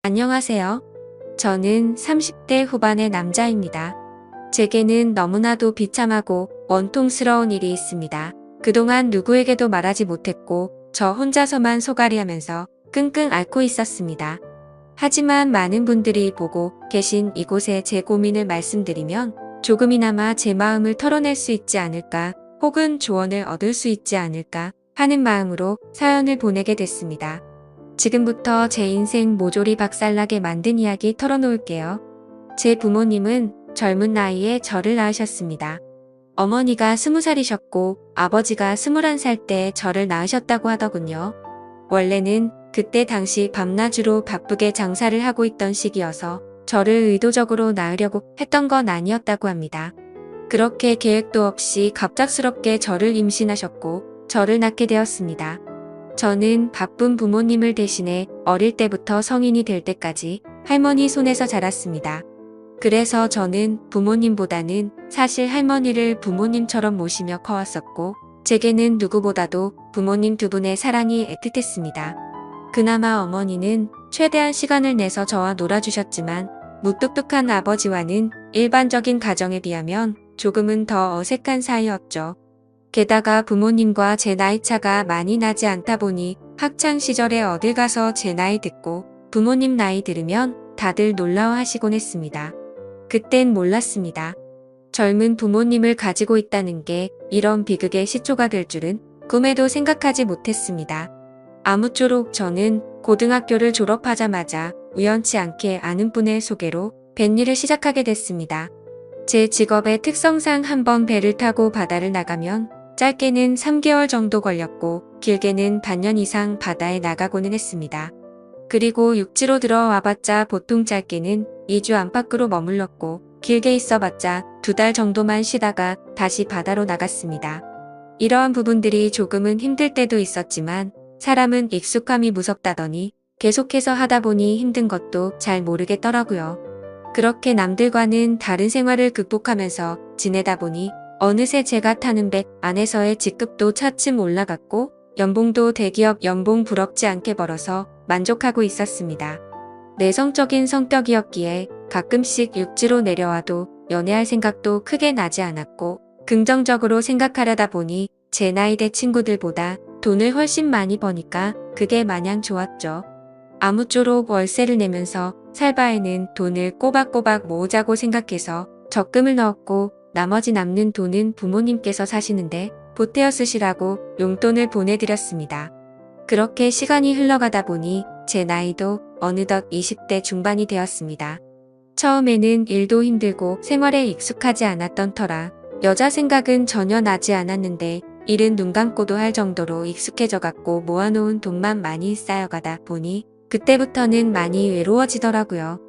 안녕하세요. 저는 30대 후반의 남자입니다. 제게는 너무나도 비참하고 원통스러운 일이 있습니다. 그동안 누구에게도 말하지 못했고 저 혼자서만 소갈이하면서 끙끙 앓고 있었습니다. 하지만 많은 분들이 보고 계신 이곳에 제 고민을 말씀드리면 조금이나마 제 마음을 털어낼 수 있지 않을까, 혹은 조언을 얻을 수 있지 않을까 하는 마음으로 사연을 보내게 됐습니다. 지금부터 제 인생 모조리 박살나게 만든 이야기 털어놓을게요. 제 부모님은 젊은 나이에 저를 낳으셨습니다. 어머니가 20살이셨고 아버지가 21살 때 저를 낳으셨다고 하더군요. 원래는 그때 당시 밤낮으로 바쁘게 장사를 하고 있던 시기여서 저를 의도적으로 낳으려고 했던 건 아니었다고 합니다. 그렇게 계획도 없이 갑작스럽게 저를 임신하셨고 저를 낳게 되었습니다. 저는 바쁜 부모님을 대신해 어릴 때부터 성인이 될 때까지 할머니 손에서 자랐습니다. 그래서 저는 부모님보다는 사실 할머니를 부모님처럼 모시며 커왔었고, 제게는 누구보다도 부모님 두 분의 사랑이 애틋했습니다. 그나마 어머니는 최대한 시간을 내서 저와 놀아주셨지만 무뚝뚝한 아버지와는 일반적인 가정에 비하면 조금은 더 어색한 사이였죠. 게다가 부모님과 제 나이 차가 많이 나지 않다 보니 학창 시절에 어딜 가서 제 나이 듣고 부모님 나이 들으면 다들 놀라워하시곤 했습니다. 그땐 몰랐습니다. 젊은 부모님을 가지고 있다는 게 이런 비극의 시초가 될 줄은 꿈에도 생각하지 못했습니다. 아무쪼록 저는 고등학교를 졸업하자마자 우연치 않게 아는 분의 소개로 뱃일을 시작하게 됐습니다. 제 직업의 특성상 한번 배를 타고 바다를 나가면 짧게는 3개월 정도 걸렸고 길게는 반년 이상 바다에 나가고는 했습니다. 그리고 육지로 들어와봤자 보통 짧게는 2주 안팎으로 머물렀고 길게 있어봤자 2달 정도만 쉬다가 다시 바다로 나갔습니다. 이러한 부분들이 조금은 힘들 때도 있었지만 사람은 익숙함이 무섭다더니 계속해서 하다 보니 힘든 것도 잘 모르겠더라고요. 그렇게 남들과는 다른 생활을 극복하면서 지내다 보니 어느새 제가 타는 배 안에서의 직급도 차츰 올라갔고 연봉도 대기업 연봉 부럽지 않게 벌어서 만족하고 있었습니다. 내성적인 성격이었기에 가끔씩 육지로 내려와도 연애할 생각도 크게 나지 않았고 긍정적으로 생각하려다 보니 제 나이대 친구들보다 돈을 훨씬 많이 버니까 그게 마냥 좋았죠. 아무쪼록 월세를 내면서 살 바에는 돈을 꼬박꼬박 모으자고 생각해서 적금을 넣었고 나머지 남는 돈은 부모님께서 사시는데 보태어 쓰시라고 용돈을 보내드렸습니다. 그렇게 시간이 흘러가다 보니 제 나이도 어느덧 20대 중반이 되었습니다. 처음에는 일도 힘들고 생활에 익숙하지 않았던 터라 여자 생각은 전혀 나지 않았는데 일은 눈 감고도 할 정도로 익숙해져갖고 모아놓은 돈만 많이 쌓여가다 보니 그때부터는 많이 외로워지더라고요.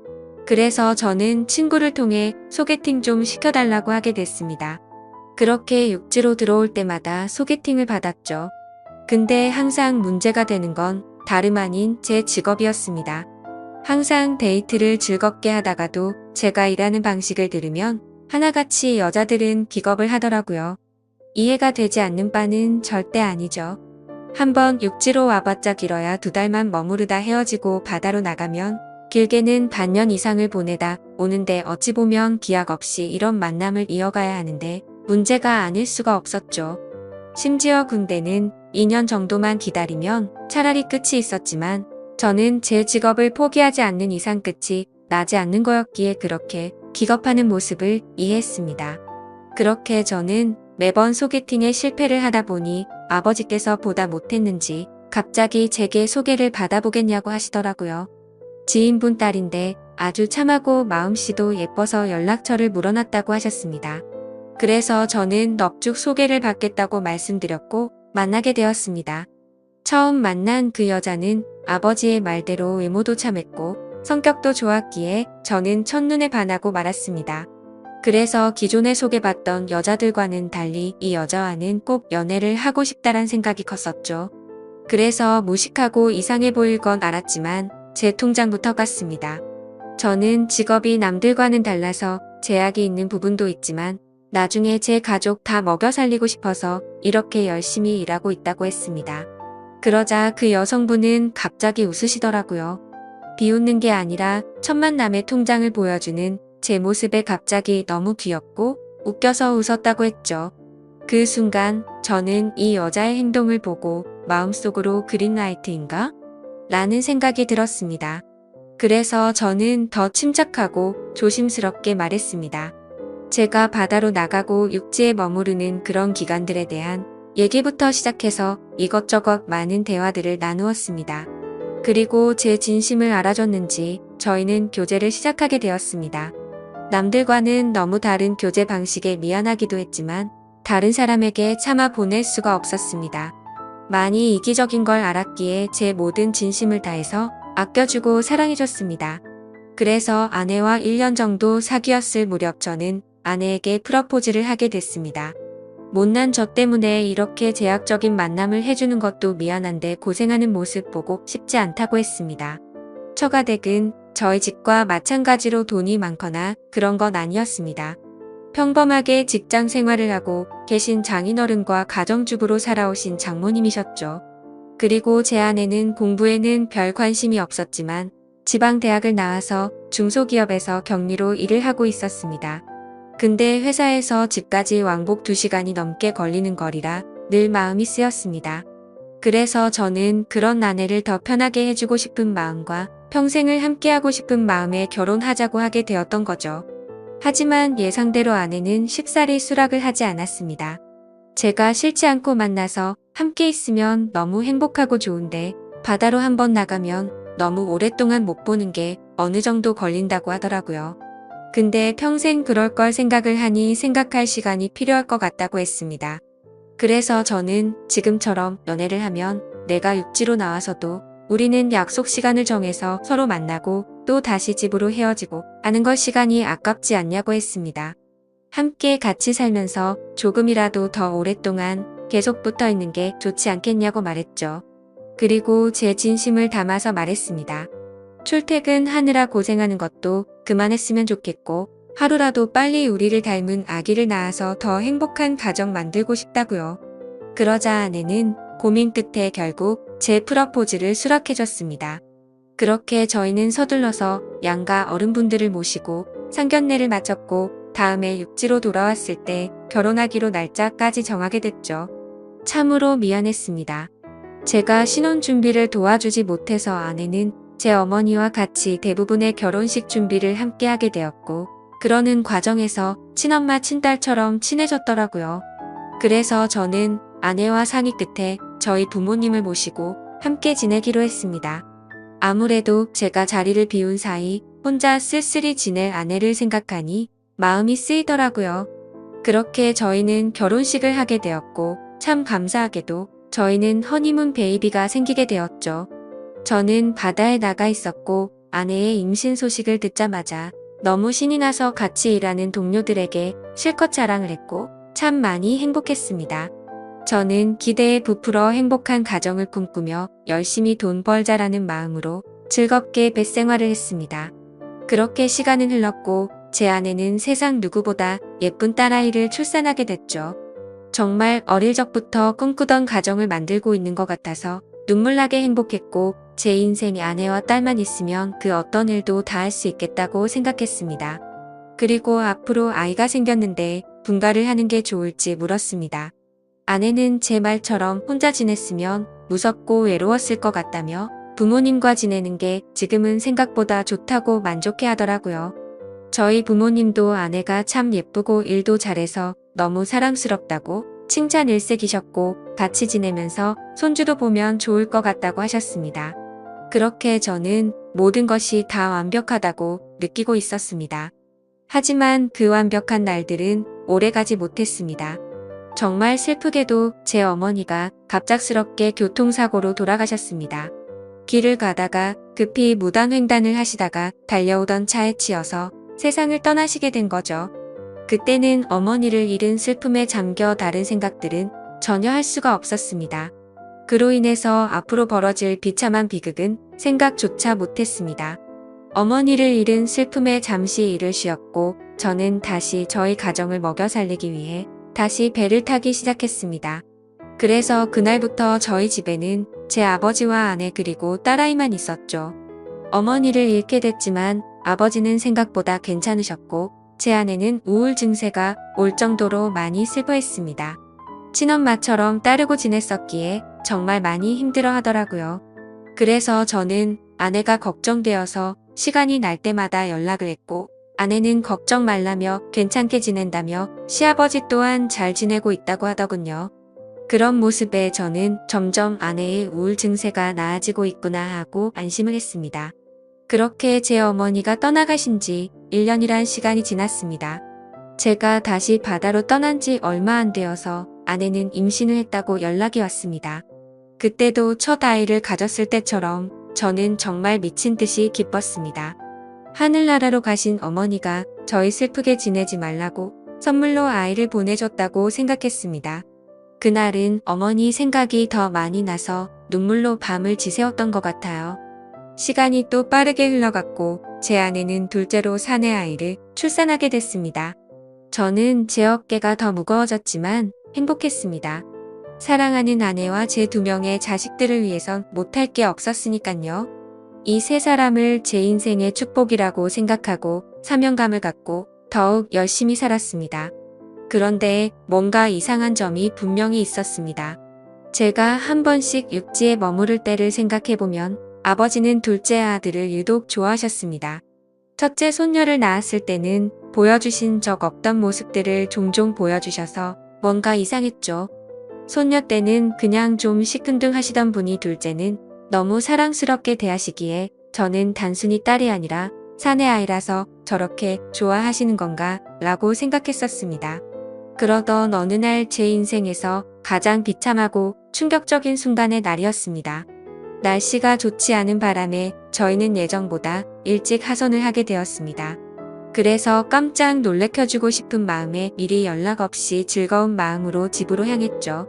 그래서 저는 친구를 통해 소개팅 좀 시켜달라고 하게 됐습니다. 그렇게 육지로 들어올 때마다 소개팅을 받았죠. 근데 항상 문제가 되는 건 다름 아닌 제 직업이었습니다. 항상 데이트를 즐겁게 하다가도 제가 일하는 방식을 들으면 하나같이 여자들은 기겁을 하더라고요. 이해가 되지 않는 바는 절대 아니죠. 한번 육지로 와봤자 길어야 2달만 머무르다 헤어지고 바다로 나가면 길게는 반년 이상을 보내다 오는데 어찌 보면 기약 없이 이런 만남을 이어가야 하는데 문제가 아닐 수가 없었죠. 심지어 군대는 2년 정도만 기다리면 차라리 끝이 있었지만 저는 제 직업을 포기하지 않는 이상 끝이 나지 않는 거였기에 그렇게 기겁하는 모습을 이해했습니다. 그렇게 저는 매번 소개팅에 실패를 하다 보니 아버지께서 보다 못했는지 갑자기 제게 소개를 받아보겠냐고 하시더라고요. 지인분 딸인데 아주 참하고 마음씨도 예뻐서 연락처를 물어놨다고 하셨습니다. 그래서 저는 넙죽 소개를 받겠다고 말씀드렸고 만나게 되었습니다. 처음 만난 그 여자는 아버지의 말대로 외모도 참했고 성격도 좋았기에 저는 첫눈에 반하고 말았습니다. 그래서 기존에 소개받던 여자들과는 달리 이 여자와는 꼭 연애를 하고 싶다란 생각이 컸었죠. 그래서 무식하고 이상해 보일 건 알았지만 제 통장부터 깠습니다. 저는 직업이 남들과는 달라서 제약이 있는 부분도 있지만 나중에 제 가족 다 먹여 살리고 싶어서 이렇게 열심히 일하고 있다고 했습니다. 그러자 그 여성분은 갑자기 웃으시더라고요. 비웃는 게 아니라 천만 남의 통장을 보여주는 제 모습에 갑자기 너무 귀엽고 웃겨서 웃었다고 했죠. 그 순간 저는 이 여자의 행동을 보고 마음속으로 그린라이트인가? 라는 생각이 들었습니다. 그래서 저는 더 침착하고 조심스럽게 말했습니다. 제가 바다로 나가고 육지에 머무르는 그런 기간들에 대한 얘기부터 시작해서 이것저것 많은 대화들을 나누었습니다. 그리고 제 진심을 알아줬는지 저희는 교제를 시작하게 되었습니다. 남들과는 너무 다른 교제 방식에 미안하기도 했지만 다른 사람에게 참아 보낼 수가 없었습니다. 많이 이기적인 걸 알았기에 제 모든 진심을 다해서 아껴주고 사랑해줬습니다. 그래서 아내와 1년 정도 사귀었을 무렵 저는 아내에게 프러포즈를 하게 됐습니다. 못난 저 때문에 이렇게 제약적인 만남을 해주는 것도 미안한데 고생하는 모습 보고 싶지 않다고 했습니다. 처가댁은 저희 집과 마찬가지로 돈이 많거나 그런 건 아니었습니다. 평범하게 직장 생활을 하고 계신 장인어른과 가정주부로 살아오신 장모님이셨죠. 그리고 제 아내는 공부에는 별 관심이 없었지만 지방대학을 나와서 중소기업에서 격리로 일을 하고 있었습니다. 근데 회사에서 집까지 왕복 2시간이 넘게 걸리는 거리라 늘 마음이 쓰였습니다. 그래서 저는 그런 아내를 더 편하게 해주고 싶은 마음과 평생을 함께하고 싶은 마음에 결혼하자고 하게 되었던 거죠. 하지만 예상대로 아내는 쉽사리 수락을 하지 않았습니다. 제가 싫지 않고 만나서 함께 있으면 너무 행복하고 좋은데 바다로 한번 나가면 너무 오랫동안 못 보는 게 어느 정도 걸린다고 하더라고요. 근데 평생 그럴 걸 생각을 하니 생각할 시간이 필요할 것 같다고 했습니다. 그래서 저는 지금처럼 연애를 하면 내가 육지로 나와서도 우리는 약속 시간을 정해서 서로 만나고 또 다시 집으로 헤어지고 하는 걸 시간이 아깝지 않냐고 했습니다. 함께 같이 살면서 조금이라도 더 오랫동안 계속 붙어 있는 게 좋지 않겠냐고 말했죠. 그리고 제 진심을 담아서 말했습니다. 출퇴근하느라 고생하는 것도 그만했으면 좋겠고 하루라도 빨리 우리를 닮은 아기를 낳아서 더 행복한 가정 만들고 싶다고요. 그러자 아내는 고민 끝에 결국 제 프러포즈를 수락해줬습니다. 그렇게 저희는 서둘러서 양가 어른분들을 모시고 상견례를 마쳤고 다음에 육지로 돌아왔을 때 결혼하기로 날짜까지 정하게 됐죠. 참으로 미안했습니다. 제가 신혼 준비를 도와주지 못해서 아내는 제 어머니와 같이 대부분의 결혼식 준비를 함께 하게 되었고 그러는 과정에서 친엄마 친딸처럼 친해졌더라고요. 그래서 저는 아내와 상의 끝에 저희 부모님을 모시고 함께 지내기로 했습니다. 아무래도 제가 자리를 비운 사이 혼자 쓸쓸히 지낼 아내를 생각하니 마음이 쓰이더라고요. 그렇게 저희는 결혼식을 하게 되었고 참 감사하게도 저희는 허니문 베이비가 생기게 되었죠. 저는 바다에 나가 있었고 아내의 임신 소식을 듣자마자 너무 신이 나서 같이 일하는 동료들에게 실컷 자랑을 했고 참 많이 행복했습니다. 저는 기대에 부풀어 행복한 가정을 꿈꾸며 열심히 돈 벌자라는 마음으로 즐겁게 뱃생활을 했습니다. 그렇게 시간은 흘렀고 제 아내는 세상 누구보다 예쁜 딸아이를 출산하게 됐죠. 정말 어릴 적부터 꿈꾸던 가정을 만들고 있는 것 같아서 눈물나게 행복했고 제 인생에 아내와 딸만 있으면 그 어떤 일도 다 할 수 있겠다고 생각했습니다. 그리고 앞으로 아이가 생겼는데 분가를 하는 게 좋을지 물었습니다. 아내는 제 말처럼 혼자 지냈으면 무섭고 외로웠을 것 같다며 부모님과 지내는 게 지금은 생각보다 좋다고 만족해 하더라고요. 저희 부모님도 아내가 참 예쁘고 일도 잘해서 너무 사랑스럽다고 칭찬 일색이셨고 같이 지내면서 손주도 보면 좋을 것 같다고 하셨습니다. 그렇게 저는 모든 것이 다 완벽하다고 느끼고 있었습니다. 하지만 그 완벽한 날들은 오래가지 못했습니다. 정말 슬프게도 제 어머니가 갑작스럽게 교통사고로 돌아가셨습니다. 길을 가다가 급히 무단횡단을 하시다가 달려오던 차에 치여서 세상을 떠나시게 된 거죠. 그때는 어머니를 잃은 슬픔에 잠겨 다른 생각들은 전혀 할 수가 없었습니다. 그로 인해서 앞으로 벌어질 비참한 비극은 생각조차 못했습니다. 어머니를 잃은 슬픔에 잠시 일을 쉬었고 저는 다시 저희 가정을 먹여 살리기 위해 다시 배를 타기 시작했습니다. 그래서 그날부터 저희 집에는 제 아버지와 아내 그리고 딸아이만 있었죠. 어머니를 잃게 됐지만 아버지는 생각보다 괜찮으셨고 제 아내는 우울 증세가 올 정도로 많이 슬퍼했습니다. 친엄마처럼 따르고 지냈었기에 정말 많이 힘들어 하더라고요. 그래서 저는 아내가 걱정되어서 시간이 날 때마다 연락을 했고 아내는 걱정 말라며 괜찮게 지낸다며 시아버지 또한 잘 지내고 있다고 하더군요. 그런 모습에 저는 점점 아내의 우울 증세가 나아지고 있구나 하고 안심을 했습니다. 그렇게 제 어머니가 떠나가신 지 1년이란 시간이 지났습니다. 제가 다시 바다로 떠난 지 얼마 안 되어서 아내는 임신을 했다고 연락이 왔습니다. 그때도 첫 아이를 가졌을 때처럼 저는 정말 미친 듯이 기뻤습니다. 하늘나라로 가신 어머니가 저희 슬프게 지내지 말라고 선물로 아이를 보내줬다고 생각했습니다. 그날은 어머니 생각이 더 많이 나서 눈물로 밤을 지새웠던 것 같아요. 시간이 또 빠르게 흘러갔고 제 아내는 둘째로 사내 아이를 출산하게 됐습니다. 저는 제 어깨가 더 무거워졌지만 행복했습니다. 사랑하는 아내와 제 2명의 자식들을 위해선 못할 게 없었으니깐요. 이 세 사람을 제 인생의 축복이라고 생각하고 사명감을 갖고 더욱 열심히 살았습니다. 그런데 뭔가 이상한 점이 분명히 있었습니다. 제가 한 번씩 육지에 머무를 때를 생각해보면 아버지는 둘째 아들을 유독 좋아하셨습니다. 첫째 손녀를 낳았을 때는 보여주신 적 없던 모습들을 종종 보여주셔서 뭔가 이상했죠. 손녀 때는 그냥 좀 시큰둥하시던 분이 둘째는 너무 사랑스럽게 대하시기에 저는 단순히 딸이 아니라 사내 아이라서 저렇게 좋아하시는 건가 라고 생각했었습니다. 그러던 어느 날 제 인생에서 가장 비참하고 충격적인 순간의 날이었습니다. 날씨가 좋지 않은 바람에 저희는 예정보다 일찍 하선을 하게 되었습니다. 그래서 깜짝 놀래켜주고 싶은 마음에 미리 연락 없이 즐거운 마음으로 집으로 향했죠.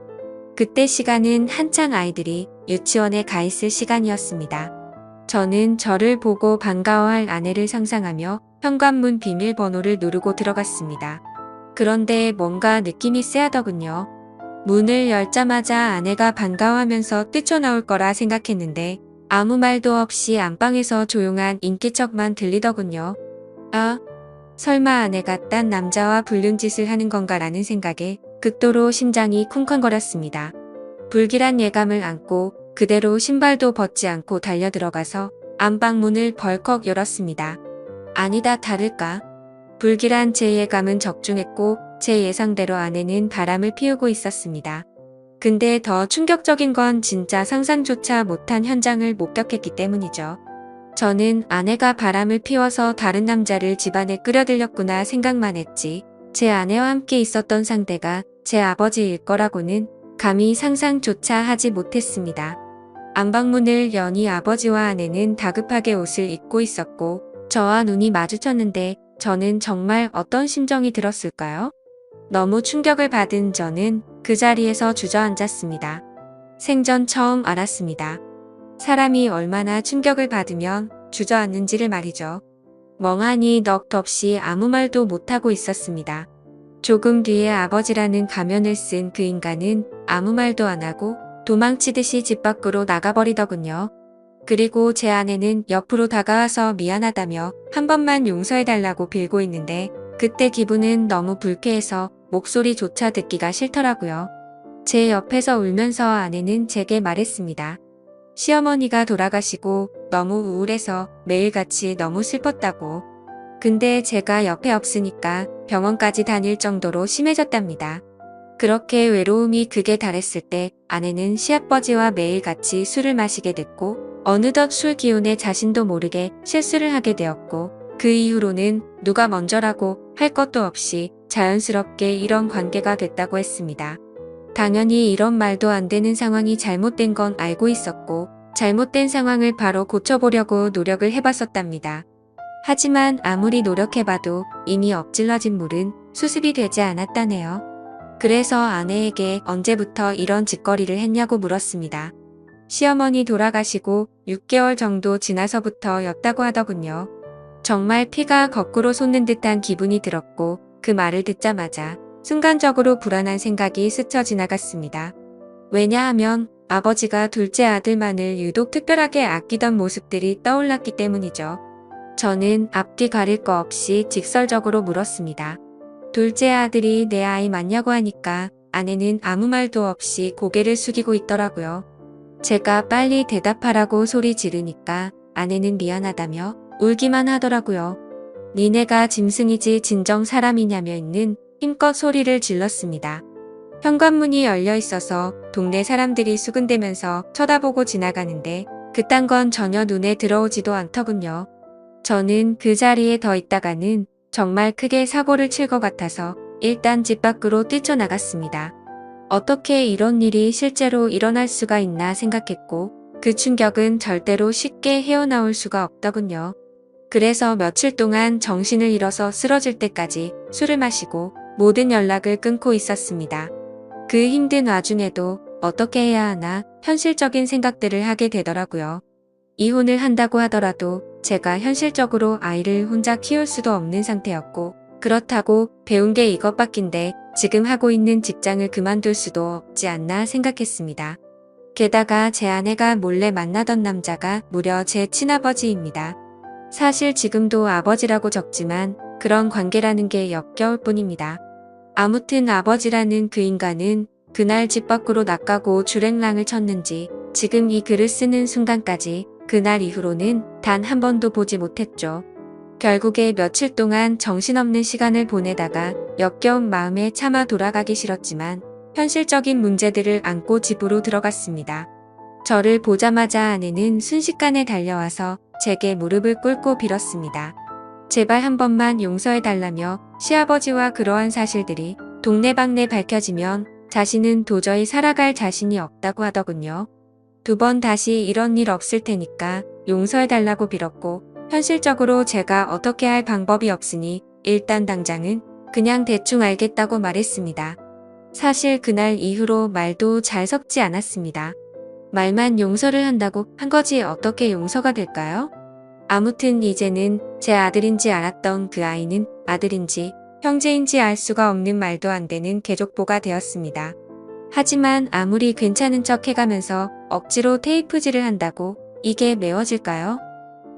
그때 시간은 한창 아이들이 유치원에 가 있을 시간이었습니다. 저는 저를 보고 반가워할 아내를 상상하며 현관문 비밀번호를 누르고 들어갔습니다. 그런데 뭔가 느낌이 쎄하더군요. 문을 열자마자 아내가 반가워하면서 뛰쳐나올 거라 생각했는데 아무 말도 없이 안방에서 조용한 인기척만 들리더군요. 아, 설마 아내가 딴 남자와 불륜 짓을 하는 건가라는 생각에 극도로 심장이 쿵쾅거렸습니다. 불길한 예감을 안고 그대로 신발도 벗지 않고 달려들어가서 안방문을 벌컥 열었습니다. 아니다 다를까. 불길한 제 예감은 적중했고 제 예상대로 아내는 바람을 피우고 있었습니다. 근데 더 충격적인 건 진짜 상상조차 못한 현장을 목격했기 때문이죠. 저는 아내가 바람을 피워서 다른 남자를 집안에 끌어들였구나 생각만 했지 제 아내와 함께 있었던 상대가 제 아버지일 거라고는 감히 상상조차 하지 못했습니다. 안방문을 여니 아버지와 아내는 다급하게 옷을 입고 있었고 저와 눈이 마주쳤는데 저는 정말 어떤 심정이 들었을까요? 너무 충격을 받은 저는 그 자리에서 주저앉았습니다. 생전 처음 알았습니다. 사람이 얼마나 충격을 받으면 주저앉는지를 말이죠. 멍하니 넋없이 아무 말도 못하고 있었습니다. 조금 뒤에 아버지라는 가면을 쓴 그 인간은 아무 말도 안 하고 도망치듯이 집 밖으로 나가버리더군요. 그리고 제 아내는 옆으로 다가와서 미안하다며 한 번만 용서해달라고 빌고 있는데 그때 기분은 너무 불쾌해서 목소리조차 듣기가 싫더라고요. 제 옆에서 울면서 아내는 제게 말했습니다. 시어머니가 돌아가시고 너무 우울해서 매일같이 너무 슬펐다고. 근데 제가 옆에 없으니까 병원까지 다닐 정도로 심해졌답니다. 그렇게 외로움이 극에 달했을 때 아내는 시아버지와 매일같이 술을 마시게 됐고 어느덧 술 기운에 자신도 모르게 실수를 하게 되었고 그 이후로는 누가 먼저라고 할 것도 없이 자연스럽게 이런 관계가 됐다고 했습니다. 당연히 이런 말도 안 되는 상황이 잘못된 건 알고 있었고 잘못된 상황을 바로 고쳐보려고 노력을 해봤었답니다. 하지만 아무리 노력해봐도 이미 엎질러진 물은 수습이 되지 않았다네요. 그래서 아내에게 언제부터 이런 짓거리를 했냐고 물었습니다. 시어머니 돌아가시고 6개월 정도 지나서부터였다고 하더군요. 정말 피가 거꾸로 솟는 듯한 기분이 들었고 그 말을 듣자마자 순간적으로 불안한 생각이 스쳐 지나갔습니다. 왜냐하면 아버지가 둘째 아들만을 유독 특별하게 아끼던 모습들이 떠올랐기 때문이죠. 저는 앞뒤 가릴 거 없이 직설적으로 물었습니다. 둘째 아들이 내 아이 맞냐고 하니까 아내는 아무 말도 없이 고개를 숙이고 있더라고요. 제가 빨리 대답하라고 소리 지르니까 아내는 미안하다며 울기만 하더라고요. 니네가 짐승이지 진정 사람이냐며 있는 힘껏 소리를 질렀습니다. 현관문이 열려 있어서 동네 사람들이 수근대면서 쳐다보고 지나가는데 그딴 건 전혀 눈에 들어오지도 않더군요. 저는 그 자리에 더 있다가는 정말 크게 사고를 칠 것 같아서 일단 집 밖으로 뛰쳐나갔습니다. 어떻게 이런 일이 실제로 일어날 수가 있나 생각했고 그 충격은 절대로 쉽게 헤어나올 수가 없더군요. 그래서 며칠 동안 정신을 잃어서 쓰러질 때까지 술을 마시고 모든 연락을 끊고 있었습니다. 그 힘든 와중에도 어떻게 해야 하나 현실적인 생각들을 하게 되더라고요. 이혼을 한다고 하더라도 제가 현실적으로 아이를 혼자 키울 수도 없는 상태였고 그렇다고 배운 게 이것밖인데 지금 하고 있는 직장을 그만둘 수도 없지 않나 생각했습니다. 게다가 제 아내가 몰래 만나던 남자가 무려 제 친아버지입니다. 사실 지금도 아버지라고 적지만 그런 관계라는 게 역겨울 뿐입니다. 아무튼 아버지라는 그 인간은 그날 집 밖으로 나가고 주랭랑을 쳤는지 지금 이 글을 쓰는 순간까지 그날 이후로는 단 한 번도 보지 못했죠. 결국에 며칠 동안 정신없는 시간을 보내다가 역겨운 마음에 차마 돌아가기 싫었지만 현실적인 문제들을 안고 집으로 들어갔습니다. 저를 보자마자 아내는 순식간에 달려와서 제게 무릎을 꿇고 빌었습니다. 제발 한 번만 용서해달라며 시아버지와 그러한 사실들이 동네방네 밝혀지면 자신은 도저히 살아갈 자신이 없다고 하더군요. 두 번 다시 이런 일 없을 테니까 용서해달라고 빌었고 현실적으로 제가 어떻게 할 방법이 없으니 일단 당장은 그냥 대충 알겠다고 말했습니다. 사실 그날 이후로 말도 잘 섞지 않았습니다. 말만 용서를 한다고 한 거지 어떻게 용서가 될까요? 아무튼 이제는 제 아들인지 알았던 그 아이는 아들인지 형제인지 알 수가 없는 말도 안 되는 개족보가 되었습니다. 하지만 아무리 괜찮은 척 해가면서 억지로 테이프질을 한다고 이게 메워질까요?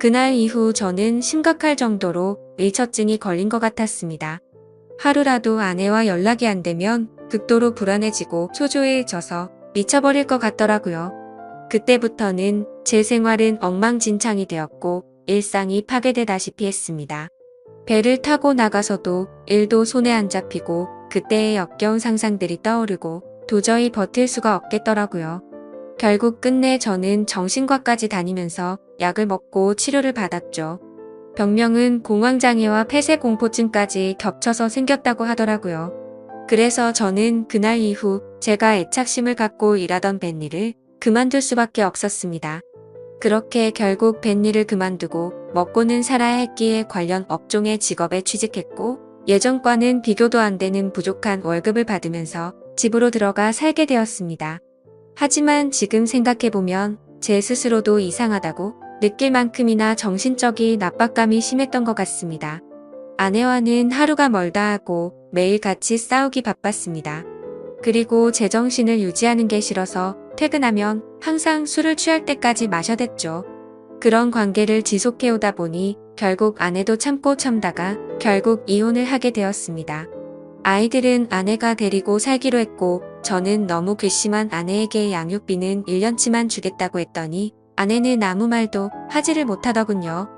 그날 이후 저는 심각할 정도로 일처증이 걸린 것 같았습니다. 하루라도 아내와 연락이 안 되면 극도로 불안해지고 초조해져서 미쳐버릴 것 같더라고요. 그때부터는 제 생활은 엉망진창이 되었고 일상이 파괴되다시피 했습니다. 배를 타고 나가서도 일도 손에 안 잡히고 그때의 역겨운 상상들이 떠오르고 도저히 버틸 수가 없겠더라고요. 결국 끝내 저는 정신과까지 다니면서 약을 먹고 치료를 받았죠. 병명은 공황장애와 폐쇄공포증까지 겹쳐서 생겼다고 하더라고요. 그래서 저는 그날 이후 제가 애착심을 갖고 일하던 뱃일을 그만둘 수밖에 없었습니다. 그렇게 결국 뱃일을 그만두고 먹고는 살아야 했기에 관련 업종의 직업에 취직했고 예전과는 비교도 안 되는 부족한 월급을 받으면서 집으로 들어가 살게 되었습니다. 하지만 지금 생각해보면 제 스스로도 이상하다고 느낄 만큼이나 정신적인 압박감이 심했던 것 같습니다. 아내와는 하루가 멀다 하고 매일 같이 싸우기 바빴습니다. 그리고 제정신을 유지하는 게 싫어서 퇴근하면 항상 술을 취할 때까지 마셔댔죠. 그런 관계를 지속해오다 보니 결국 아내도 참고 참다가 결국 이혼을 하게 되었습니다. 아이들은 아내가 데리고 살기로 했고 저는 너무 괘씸한 아내에게 양육비는 1년치만 주겠다고 했더니 아내는 아무 말도 하지를 못하더군요.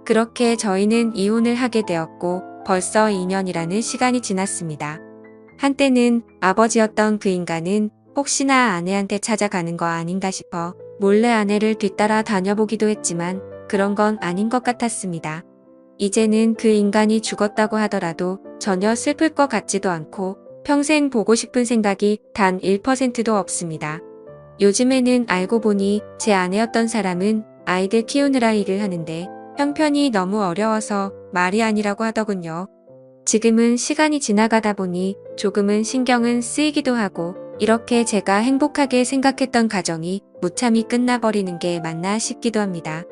그렇게 저희는 이혼을 하게 되었고 벌써 2년이라는 시간이 지났습니다. 한때는 아버지였던 그 인간은 혹시나 아내한테 찾아가는 거 아닌가 싶어 몰래 아내를 뒤따라 다녀보기도 했지만 그런 건 아닌 것 같았습니다. 이제는 그 인간이 죽었다고 하더라도 전혀 슬플 것 같지도 않고 평생 보고 싶은 생각이 단 1%도 없습니다. 요즘에는 알고 보니 제 아내였던 사람은 아이들 키우느라 일을 하는데 형편이 너무 어려워서 말이 아니라고 하더군요. 지금은 시간이 지나가다 보니 조금은 신경은 쓰이기도 하고 이렇게 제가 행복하게 생각했던 가정이 무참히 끝나버리는 게 맞나 싶기도 합니다.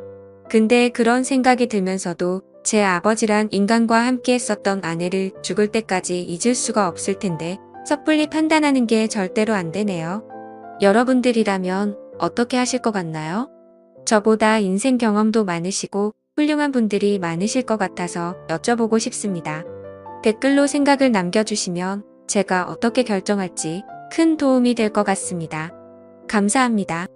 근데 그런 생각이 들면서도 제 아버지란 인간과 함께 했었던 아내를 죽을 때까지 잊을 수가 없을 텐데 섣불리 판단하는 게 절대로 안 되네요. 여러분들이라면 어떻게 하실 것 같나요? 저보다 인생 경험도 많으시고 훌륭한 분들이 많으실 것 같아서 여쭤보고 싶습니다. 댓글로 생각을 남겨주시면 제가 어떻게 결정할지 큰 도움이 될 것 같습니다. 감사합니다.